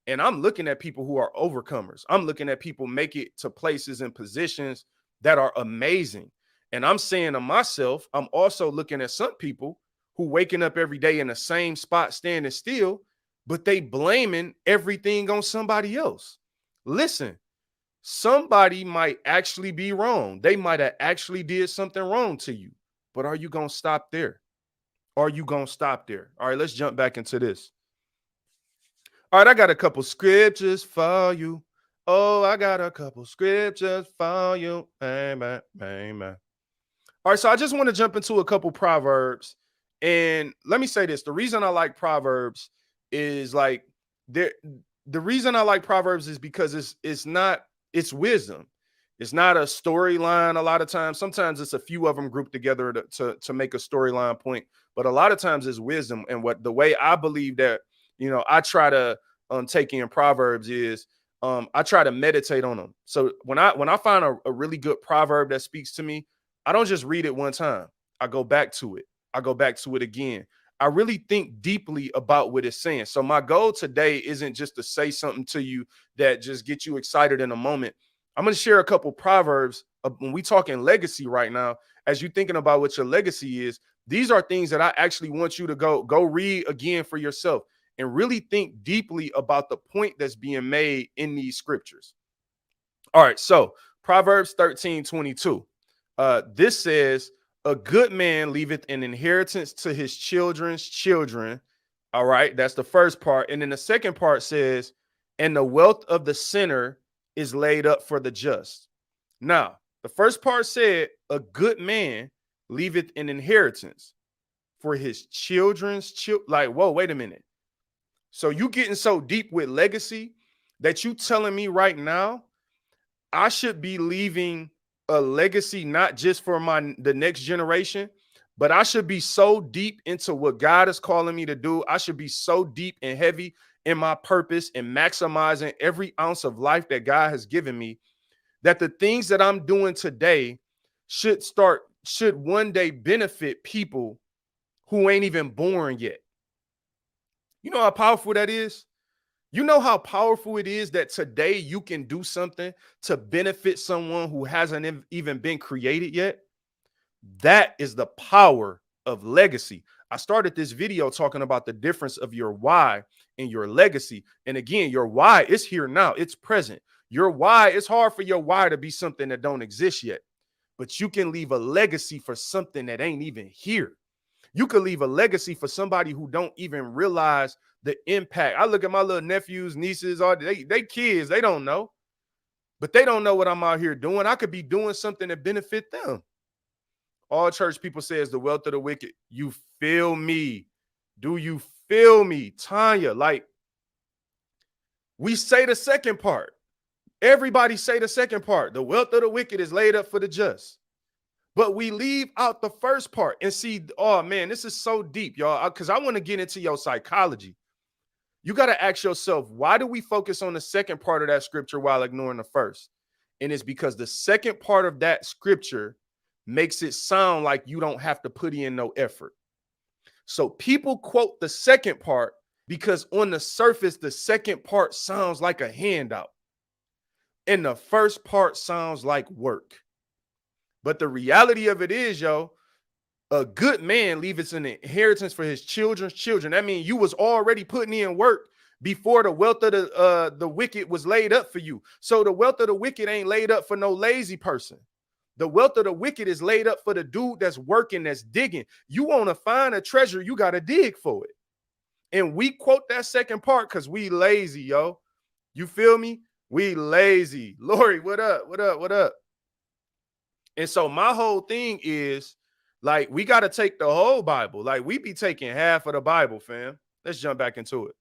And I'm looking at people who are overcomers. I'm looking at people make it to places and positions that are amazing. And I'm saying to myself, I'm also looking at some people who waking up every day in the same spot, standing still, but they blaming everything on somebody else. Listen, somebody might actually be wrong. They might have actually did something wrong to you. But are you going to stop there? Are you going to stop there? All right, let's jump back into this. All right, I got a couple scriptures for you. Oh, I got a couple scriptures for you. Amen. Amen. All right, so I just want to jump into a couple proverbs. And let me say this. The reason I like proverbs is like there the reason I like proverbs is because it's wisdom. It's not a storyline a lot of times. Sometimes it's a few of them grouped together to make a storyline point, but a lot of times it's wisdom. And what the way I believe that, I try to take in proverbs is I try to meditate on them. So when I find a really good proverb that speaks to me, I don't just read it one time. I go back to it. I go back to it again. I really think deeply about what it's saying. So my goal today isn't just to say something to you that just gets you excited in a moment. I'm going to share a couple proverbs when we talking legacy right now. As you thinking about what your legacy is, these are things that I actually want you to go read again for yourself and really think deeply about the point that's being made in these scriptures. All right, so Proverbs 13:22. This says, a good man leaveth an inheritance to his children's children. All right, that's the first part. And then the second part says, and the wealth of the sinner is laid up for the just. Now, the first part said, a good man leaveth an inheritance for his children's children. Like, whoa, wait a minute. So you getting so deep with legacy that you telling me right now I should be leaving a legacy not just for the next generation, but I should be so deep into what God is calling me to do. I should be so deep and heavy in my purpose and maximizing every ounce of life that God has given me, that the things that I'm doing today should one day benefit people who ain't even born yet. You know how powerful that is? You know how powerful it is that today you can do something to benefit someone who hasn't even been created yet? That is the power of legacy. I started this video talking about the difference of your why and your legacy. And again, your why is here now. It's present. Your why, it's hard for your why to be something that don't exist yet. But you can leave a legacy for something that ain't even here. You could leave a legacy for somebody who don't even realize the impact. I look at my little nephews, nieces, all they kids, they don't know. But they don't know what I'm out here doing. I could be doing something that benefit them. All church people say is the wealth of the wicked. You feel me? Do you feel me? Tanya, like we say the second part. Everybody say the second part. The wealth of the wicked is laid up for the just. But we leave out the first part and see, oh man, this is so deep, y'all, because I want to get into your psychology. You got to ask yourself, why do we focus on the second part of that scripture while ignoring the first? And it's because the second part of that scripture makes it sound like you don't have to put in no effort. So people quote the second part because on the surface, the second part sounds like a handout. And the first part sounds like work. But the reality of it is, yo, a good man leaves an inheritance for his children's children. That means you was already putting in work before the wealth of the wicked was laid up for you. So the wealth of the wicked ain't laid up for no lazy person. The wealth of the wicked is laid up for the dude that's working, that's digging. You want to find a treasure, you got to dig for it. And we quote that second part because we lazy, yo. You feel me? We lazy. Lori, what up? What up? What up? And so my whole thing is, like, we got to take the whole Bible. Like, we be taking half of the Bible, fam. Let's jump back into it.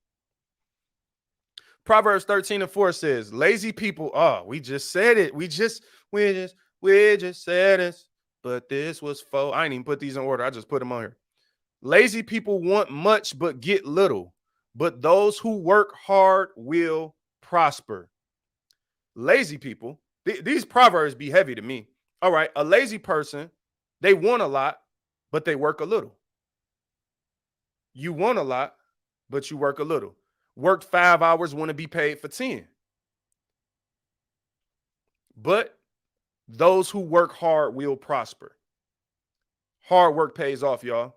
Proverbs 13:4 says, lazy people, we just said it. We just said it. But this was I ain't even put these in order. I just put them on here. Lazy people want much but get little. But those who work hard will prosper. Lazy people, these proverbs be heavy to me. All right, a lazy person, they want a lot, but they work a little. You want a lot, but you work a little. Worked 5 hours, want to be paid for 10. But those who work hard will prosper. Hard work pays off, y'all.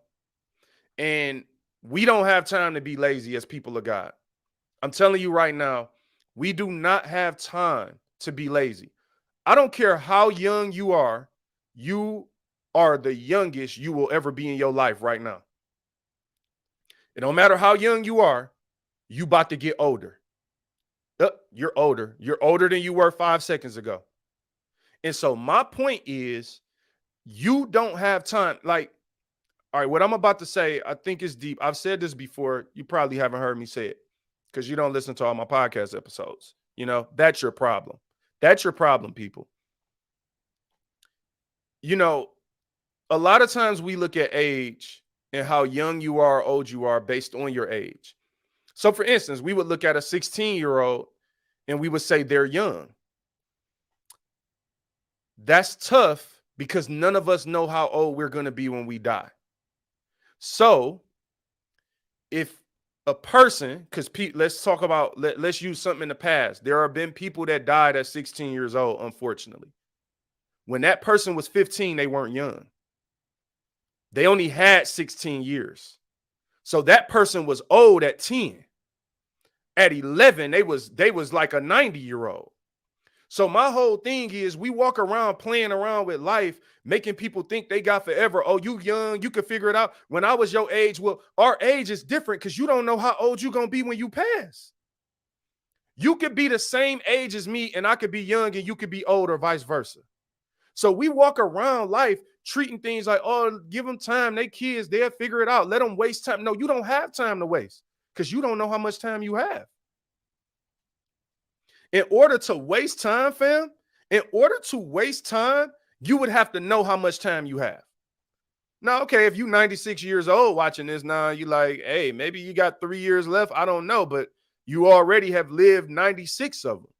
And we don't have time to be lazy as people of God. I'm telling you right now, we do not have time to be lazy. I don't care how young you are the youngest you will ever be in your life right now. It don't matter how young you about to get older. You're older. You're older than you were 5 seconds ago. And so my point is, you don't have time. Like, all right, what I'm about to say, I think is deep. I've said this before. You probably haven't heard me say it because you don't listen to all my podcast episodes. You know, that's your problem. That's your problem, people. You know, a lot of times we look at age and how young you are or old you are based on your age. So, for instance, we would look at a 16-year-old and we would say they're young. That's tough because none of us know how old we're going to be when we die. So, if a person, because let's talk about, let's use something in the past. There have been people that died at 16 years old, unfortunately. When that person was 15, they weren't young. They only had 16 years. So that person was old at 10. At 11, they was like a 90-year-old. So my whole thing is, we walk around playing around with life, making people think they got forever. Oh, you young, you can figure it out. When I was your age, well, our age is different because you don't know how old you're going to be when you pass. You could be the same age as me and I could be young and you could be old, or vice versa. So we walk around life treating things like, oh, give them time. They kids, they'll figure it out. Let them waste time. No, you don't have time to waste because you don't know how much time you have. In order to waste time, fam, you would have to know how much time you have. Now, okay, if you're 96 years old watching this now, you like, hey, maybe you got 3 years left. I don't know, but you already have lived 96 of them.